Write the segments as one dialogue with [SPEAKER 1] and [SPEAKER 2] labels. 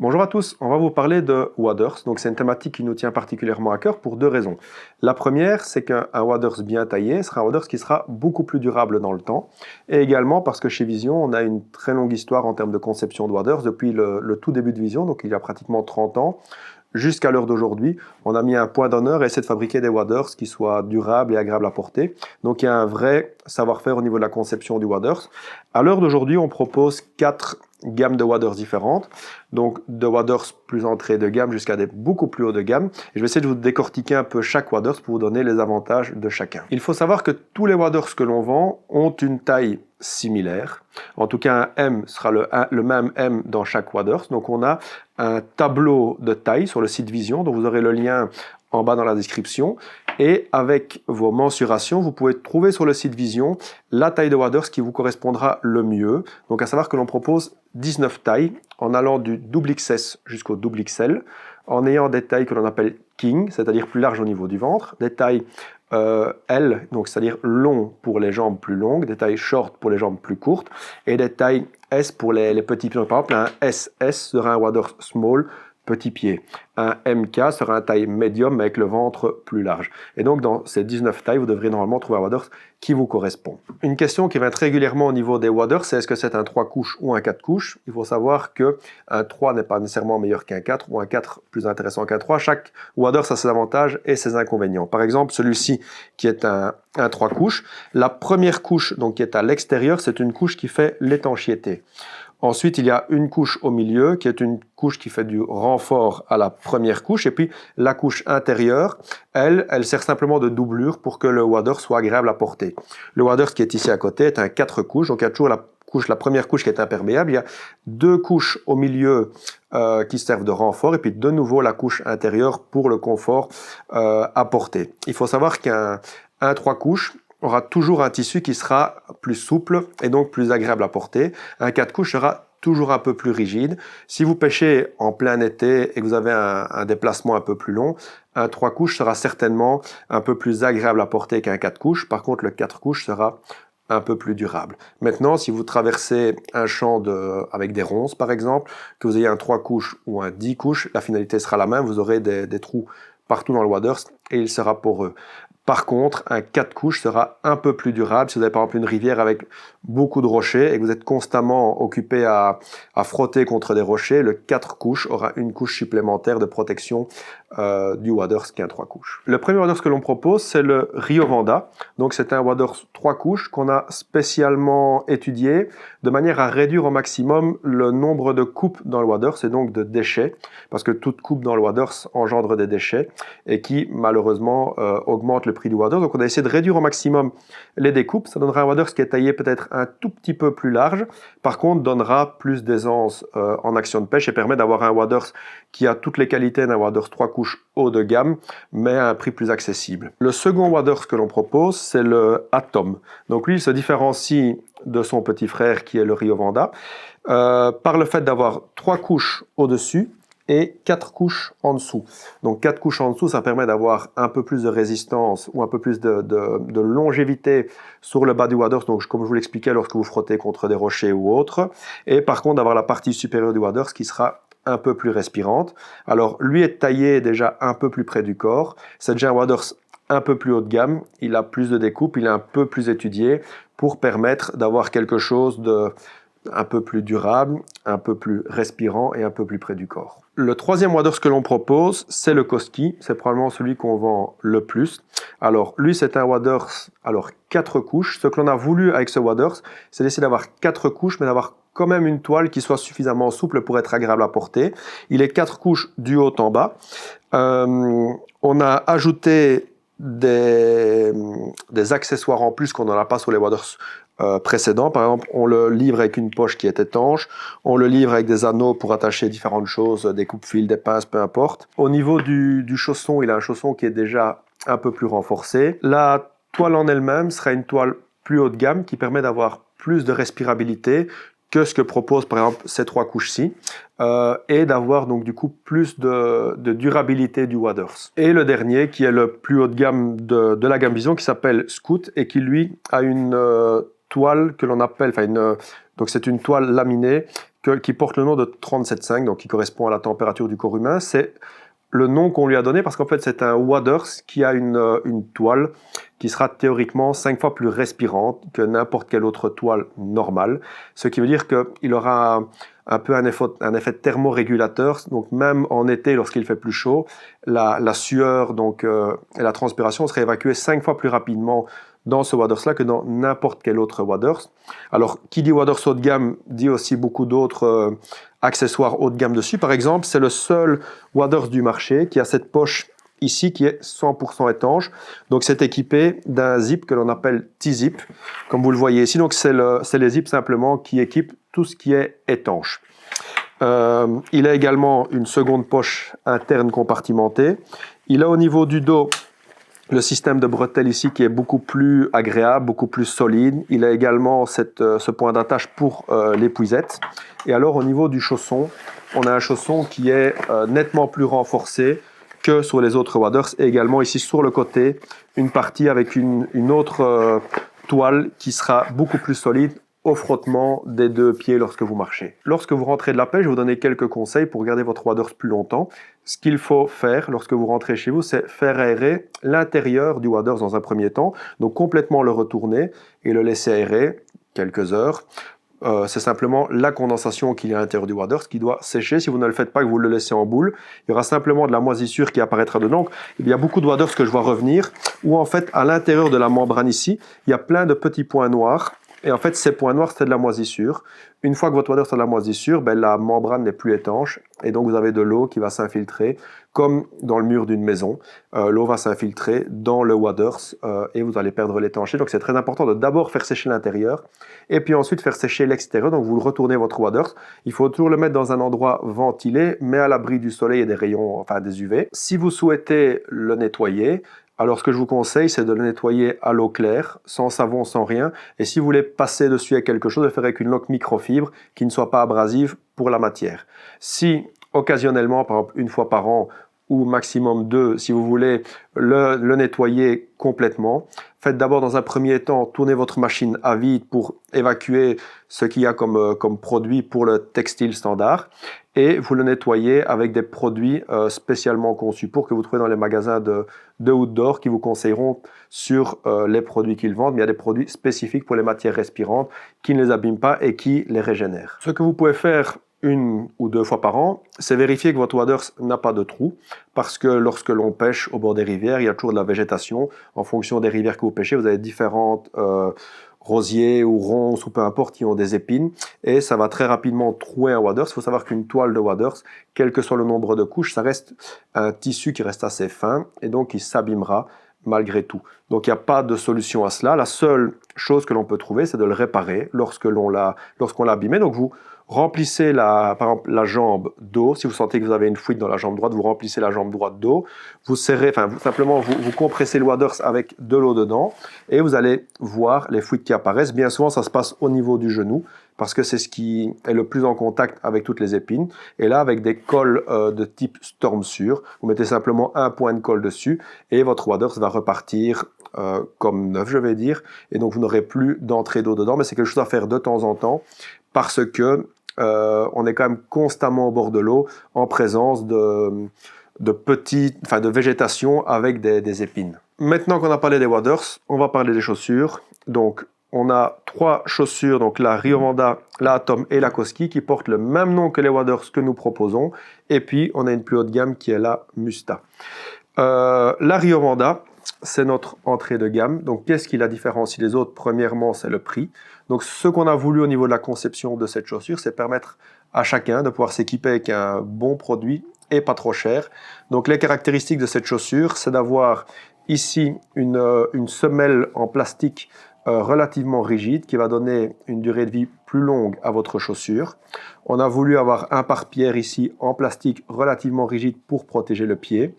[SPEAKER 1] Bonjour à tous, on va vous parler de waders. Donc c'est une thématique qui nous tient particulièrement à cœur pour deux raisons. La première, c'est qu'un waders bien taillé sera un waders qui sera beaucoup plus durable dans le temps. Et également parce que chez Vision, on a une très longue histoire en termes de conception de waders depuis le tout début de Vision, donc il y a pratiquement 30 ans. Jusqu'à l'heure d'aujourd'hui, on a mis un point d'honneur à essayer de fabriquer des waders qui soient durables et agréables à porter. Donc il y a un vrai savoir-faire au niveau de la conception du waders. À l'heure d'aujourd'hui, on propose 4 gammes de waders différentes. Donc de waders plus entrée de gamme jusqu'à des beaucoup plus haut de gamme. Et je vais essayer de vous décortiquer un peu chaque waders pour vous donner les avantages de chacun. Il faut savoir que tous les waders que l'on vend ont une taille similaire. En tout cas, un M sera le même M dans chaque waders. Donc on a un tableau de taille sur le site Vision, dont vous aurez le lien en bas dans la description. Et avec vos mensurations, vous pouvez trouver sur le site Vision la taille de waders qui vous correspondra le mieux. Donc à savoir que l'on propose 19 tailles, en allant du double XS jusqu'au double XL, en ayant des tailles que l'on appelle King, c'est-à-dire plus larges au niveau du ventre, des tailles L, donc c'est-à-dire long pour les jambes plus longues, des tailles short pour les jambes plus courtes, et des tailles S pour les petits pieds. Par exemple, un SS sera un waders small, petit pied. Un MK sera un taille médium avec le ventre plus large. Et donc dans ces 19 tailles, vous devrez normalement trouver un waders qui vous correspond. Une question qui vient très régulièrement au niveau des waders, c'est est-ce que c'est un 3 couches ou un 4 couches? Il faut savoir qu'un 3 n'est pas nécessairement meilleur qu'un 4 ou un 4 plus intéressant qu'un 3. Chaque waders a ses avantages et ses inconvénients. Par exemple, celui-ci qui est un 3 couches, la première couche donc, qui est à l'extérieur, c'est une couche qui fait l'étanchéité. Ensuite, il y a une couche au milieu qui est une couche qui fait du renfort à la première couche. Et puis, la couche intérieure, elle sert simplement de doublure pour que le waders soit agréable à porter. Le waders qui est ici à côté est un 4 couches. Donc, il y a toujours la première couche qui est imperméable. Il y a 2 couches au milieu qui servent de renfort. Et puis, de nouveau, la couche intérieure pour le confort à porter. Il faut savoir qu'un 3 couches aura toujours un tissu qui sera plus souple et donc plus agréable à porter. Un 4 couches sera toujours un peu plus rigide. Si vous pêchez en plein été et que vous avez un déplacement un peu plus long, un 3 couches sera certainement un peu plus agréable à porter qu'un 4 couches. Par contre, le 4 couches sera un peu plus durable. Maintenant, si vous traversez un champ avec des ronces, par exemple, que vous ayez un 3 couches ou un 10 couches, la finalité sera la même. Vous aurez des trous partout dans le waders et il sera poreux. Par contre, un 4 couches sera un peu plus durable. Si vous avez par exemple une rivière avec beaucoup de rochers et que vous êtes constamment occupé à frotter contre des rochers, le 4 couches aura une couche supplémentaire de protection du waders qui est un 3 couches. Le premier waders que l'on propose, c'est le Rio Vanda. Donc c'est un waders 3 couches qu'on a spécialement étudié de manière à réduire au maximum le nombre de coupes dans le waders et donc de déchets, parce que toute coupe dans le waders engendre des déchets et qui malheureusement augmente le prix du waders. Donc on a essayé de réduire au maximum les découpes. Ça donnera un waders qui est taillé peut-être un tout petit peu plus large. Par contre, donnera plus d'aisance en action de pêche et permet d'avoir un waders qui a toutes les qualités d'un waders 3 couches haut de gamme, mais à un prix plus accessible. Le second waders que l'on propose, c'est le Atom. Donc lui, il se différencie de son petit frère qui est le Rio Vanda par le fait d'avoir 3 couches au-dessus et 4 couches en dessous. Donc 4 couches en dessous, ça permet d'avoir un peu plus de résistance ou un peu plus de longévité sur le bas du waders, donc comme je vous l'expliquais lorsque vous frottez contre des rochers ou autres. Et par contre, d'avoir la partie supérieure du waders qui sera un peu plus respirante. Alors lui est taillé déjà un peu plus près du corps. C'est déjà un waders un peu plus haut de gamme. Il a plus de découpe, il est un peu plus étudié pour permettre d'avoir quelque chose de un peu plus durable, un peu plus respirant et un peu plus près du corps. Le troisième waders que l'on propose, c'est le Koski. C'est probablement celui qu'on vend le plus. Alors, lui, c'est un waders, 4 couches. Ce que l'on a voulu avec ce waders, c'est d'essayer d'avoir 4 couches, mais d'avoir quand même une toile qui soit suffisamment souple pour être agréable à porter. Il est 4 couches du haut en bas. On a ajouté des accessoires en plus qu'on n'en a pas sur les waders précédents. Par exemple, on le livre avec une poche qui est étanche, on le livre avec des anneaux pour attacher différentes choses, des coupe-fils, des pinces, peu importe. Au niveau du chausson, il a un chausson qui est déjà un peu plus renforcé. La toile en elle-même sera une toile plus haut de gamme qui permet d'avoir plus de respirabilité que ce que propose par exemple ces 3 couches-ci et d'avoir donc du coup plus de durabilité du waders. Et le dernier qui est le plus haut de gamme de la gamme Vision qui s'appelle Scout et qui lui a une toile que l'on appelle, donc c'est une toile laminée qui porte le nom de 37,5, donc qui correspond à la température du corps humain. C'est le nom qu'on lui a donné parce qu'en fait c'est un Wadhurst qui a une toile qui sera théoriquement 5 fois plus respirante que n'importe quelle autre toile normale, ce qui veut dire qu'il aura un peu un effet thermorégulateur, donc même en été lorsqu'il fait plus chaud, la sueur et la transpiration seraient évacuées 5 fois plus rapidement dans ce Wadhurst-là que dans n'importe quel autre Wadhurst. Alors, qui dit Wadhurst haut de gamme dit aussi beaucoup d'autres accessoires haut de gamme dessus. Par exemple, c'est le seul Wadhurst du marché qui a cette poche ici qui est 100% étanche. Donc, c'est équipé d'un zip que l'on appelle T-zip, comme vous le voyez ici. Donc, c'est les zips simplement qui équipent tout ce qui est étanche. Il a également une seconde poche interne compartimentée. Il a au niveau du dos le système de bretelles ici qui est beaucoup plus agréable, beaucoup plus solide. Il a également ce point d'attache pour l'épuisette. Et alors au niveau du chausson, on a un chausson qui est nettement plus renforcé que sur les autres Wadhurst. Et également ici sur le côté, une partie avec une autre toile qui sera beaucoup plus solide au frottement des deux pieds lorsque vous marchez. Lorsque vous rentrez de la pêche, je vais vous donner quelques conseils pour garder votre Wadhurst plus longtemps. Ce qu'il faut faire lorsque vous rentrez chez vous, c'est faire aérer l'intérieur du Wadhurst dans un premier temps, donc complètement le retourner et le laisser aérer quelques heures. C'est simplement la condensation qu'il y a à l'intérieur du Wadhurst qui doit sécher. Si vous ne le faites pas, que vous le laissez en boule, il y aura simplement de la moisissure qui apparaîtra dedans. Il y a beaucoup de Wadhurst que je vois revenir, où en fait, à l'intérieur de la membrane ici, il y a plein de petits points noirs. Et en fait, ces points noirs, c'est de la moisissure. Une fois que votre Wadhurst a de la moisissure, la membrane n'est plus étanche. Et donc, vous avez de l'eau qui va s'infiltrer, comme dans le mur d'une maison. L'eau va s'infiltrer dans le Wadhurst et vous allez perdre l'étanchéité. Donc, c'est très important de d'abord faire sécher l'intérieur et puis ensuite faire sécher l'extérieur. Donc, vous retournez votre Wadhurst. Il faut toujours le mettre dans un endroit ventilé, mais à l'abri du soleil et des rayons, enfin des UV. Si vous souhaitez le nettoyer, alors, ce que je vous conseille, c'est de le nettoyer à l'eau claire, sans savon, sans rien. Et si vous voulez passer dessus avec quelque chose, de le faire avec une loque microfibre qui ne soit pas abrasive pour la matière. Si, occasionnellement, par exemple une fois par an, ou maximum 2, si vous voulez le nettoyer complètement, faites d'abord dans un premier temps, tournez votre machine à vide pour évacuer ce qu'il y a comme produit pour le textile standard et vous le nettoyez avec des produits spécialement conçus pour que vous trouvez dans les magasins de outdoor qui vous conseilleront sur les produits qu'ils vendent. Mais il y a des produits spécifiques pour les matières respirantes qui ne les abîment pas et qui les régénèrent. Ce que vous pouvez faire 1 ou 2 fois par an, c'est vérifier que votre Wadhurst n'a pas de trou, parce que lorsque l'on pêche au bord des rivières, il y a toujours de la végétation. En fonction des rivières que vous pêchez, vous avez différentes rosiers ou ronces ou peu importe qui ont des épines, et ça va très rapidement trouer un Wadhurst. Il faut savoir qu'une toile de Wadhurst, quel que soit le nombre de couches, ça reste un tissu qui reste assez fin, et donc il s'abîmera malgré tout. Donc il n'y a pas de solution à cela. La seule chose que l'on peut trouver, c'est de le réparer lorsqu'on l'a abîmé. Donc vous remplissez par exemple la jambe d'eau. Si vous sentez que vous avez une fuite dans la jambe droite, vous remplissez la jambe droite d'eau. Vous serrez, simplement vous compressez le Wadhurst avec de l'eau dedans et vous allez voir les fuites qui apparaissent. Bien souvent, ça se passe au niveau du genou parce que c'est ce qui est le plus en contact avec toutes les épines. Et là, avec des colles de type Stormsure, vous mettez simplement un point de colle dessus et votre Wadhurst va repartir comme neuf, je vais dire. Et donc, vous n'aurez plus d'entrée d'eau dedans, mais c'est quelque chose à faire de temps en temps parce que on est quand même constamment au bord de l'eau en présence de végétation avec des épines. Maintenant qu'on a parlé des Wadhurst, on va parler des chaussures. Donc, on a 3 chaussures, donc la Riovanda, la Atom et la Koski, qui portent le même nom que les Wadhurst que nous proposons. Et puis, on a une plus haute gamme qui est la Musta. La Riovanda, c'est notre entrée de gamme. Donc, qu'est-ce qui la différencie des autres? Premièrement, c'est le prix. Donc, ce qu'on a voulu au niveau de la conception de cette chaussure, c'est permettre à chacun de pouvoir s'équiper avec un bon produit et pas trop cher. Donc, les caractéristiques de cette chaussure, c'est d'avoir ici une semelle en plastique relativement rigide qui va donner une durée de vie plus longue à votre chaussure. On a voulu avoir un pare-pierre ici en plastique relativement rigide pour protéger le pied.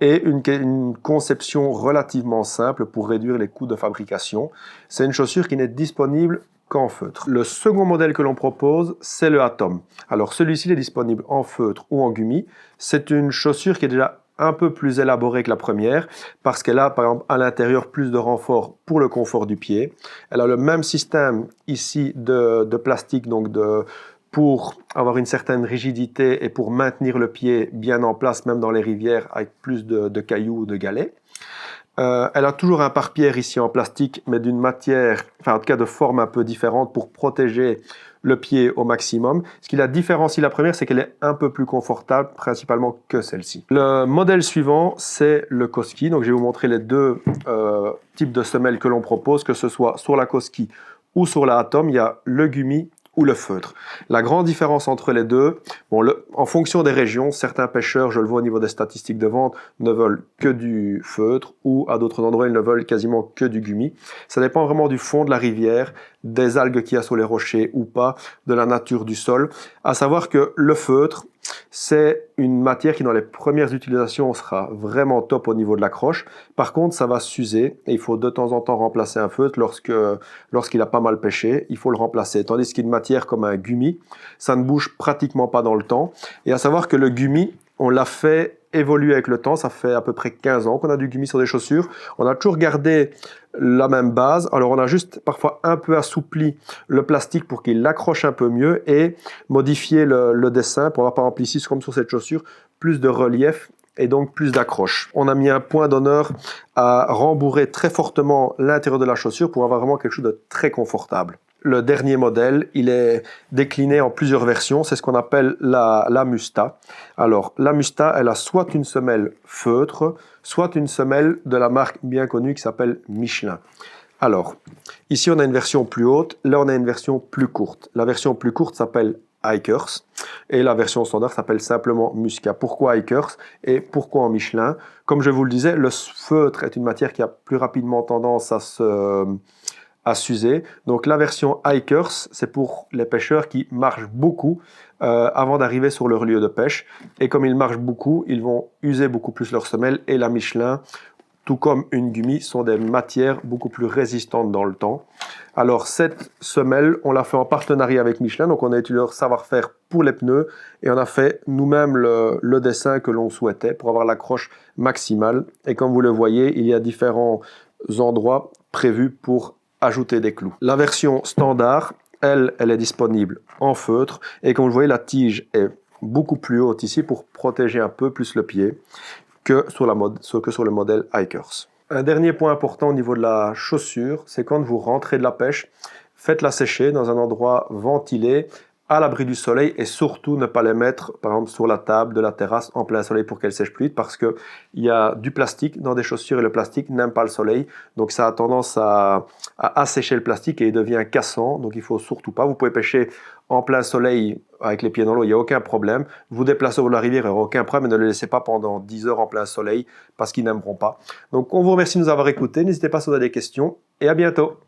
[SPEAKER 1] Et une conception relativement simple pour réduire les coûts de fabrication. C'est une chaussure qui n'est disponible qu'en feutre. Le second modèle que l'on propose, c'est le Atom. Alors celui-ci est disponible en feutre ou en gummi. C'est une chaussure qui est déjà un peu plus élaborée que la première parce qu'elle a par exemple à l'intérieur plus de renfort pour le confort du pied. Elle a le même système ici de plastique, donc de pour avoir une certaine rigidité et pour maintenir le pied bien en place, même dans les rivières avec plus de cailloux ou de galets. Elle a toujours un pare-pierre ici en plastique, mais d'une matière, enfin en tout cas de forme un peu différente pour protéger le pied au maximum. Ce qui la différencie la première, c'est qu'elle est un peu plus confortable, principalement que celle-ci. Le modèle suivant, c'est le Koski. Donc je vais vous montrer les deux types de semelles que l'on propose, que ce soit sur la Koski ou sur la Atom. Il y a le gummi ou le feutre. La grande différence entre les deux, en fonction des régions, certains pêcheurs, je le vois au niveau des statistiques de vente, ne veulent que du feutre ou à d'autres endroits, ils ne veulent quasiment que du gummi. Ça dépend vraiment du fond de la rivière, des algues qu'il y a sur les rochers ou pas, de la nature du sol. À savoir que le feutre, c'est une matière qui, dans les premières utilisations, sera vraiment top au niveau de l'accroche. Par contre, ça va s'user et il faut de temps en temps remplacer un feutre lorsqu'il a pas mal pêché. Il faut le remplacer. Tandis qu'une matière comme un gummi, ça ne bouge pratiquement pas dans le temps. Et à savoir que le gummi, on l'a fait évoluer avec le temps. Ça fait à peu près 15 ans qu'on a du gummi sur des chaussures. On a toujours gardé la même base. Alors, on a juste parfois un peu assoupli le plastique pour qu'il l'accroche un peu mieux et modifié le dessin pour avoir, par exemple, ici, comme sur cette chaussure, plus de relief et donc plus d'accroche. On a mis un point d'honneur à rembourrer très fortement l'intérieur de la chaussure pour avoir vraiment quelque chose de très confortable. Le dernier modèle, il est décliné en plusieurs versions, c'est ce qu'on appelle la Musta. Alors, la Musta, elle a soit une semelle feutre, soit une semelle de la marque bien connue qui s'appelle Michelin. Alors, ici on a une version plus haute, là on a une version plus courte. La version plus courte s'appelle Hikers et la version standard s'appelle simplement Musca. Pourquoi Hikers et pourquoi en Michelin? Comme je vous le disais, le feutre est une matière qui a plus rapidement tendance à s'user. Donc la version Hikers, c'est pour les pêcheurs qui marchent beaucoup avant d'arriver sur leur lieu de pêche. Et comme ils marchent beaucoup, ils vont user beaucoup plus leur semelle. Et la Michelin, tout comme une gummi, sont des matières beaucoup plus résistantes dans le temps. Alors cette semelle, on l'a fait en partenariat avec Michelin, donc on a utilisé leur savoir-faire pour les pneus et on a fait nous-mêmes le dessin que l'on souhaitait pour avoir l'accroche maximale. Et comme vous le voyez, il y a différents endroits prévus pour ajouter des clous. La version standard, elle est disponible en feutre et comme vous le voyez, la tige est beaucoup plus haute ici pour protéger un peu plus le pied que sur le modèle Hikers. Un dernier point important au niveau de la chaussure, c'est quand vous rentrez de la pêche, faites-la sécher dans un endroit ventilé, à l'abri du soleil et surtout ne pas les mettre par exemple sur la table de la terrasse en plein soleil pour qu'elles sèchent plus vite parce qu'il y a du plastique dans des chaussures et le plastique n'aime pas le soleil, donc ça a tendance à assécher le plastique et il devient cassant, donc il faut surtout pas. Vous pouvez pêcher en plein soleil avec les pieds dans l'eau, il n'y a aucun problème. Vous déplacez au bord de la rivière, il n'y aura aucun problème, mais ne les laissez pas pendant 10 heures en plein soleil parce qu'ils n'aimeront pas. Donc on vous remercie de nous avoir écoutés, n'hésitez pas si vous avez des questions et à bientôt.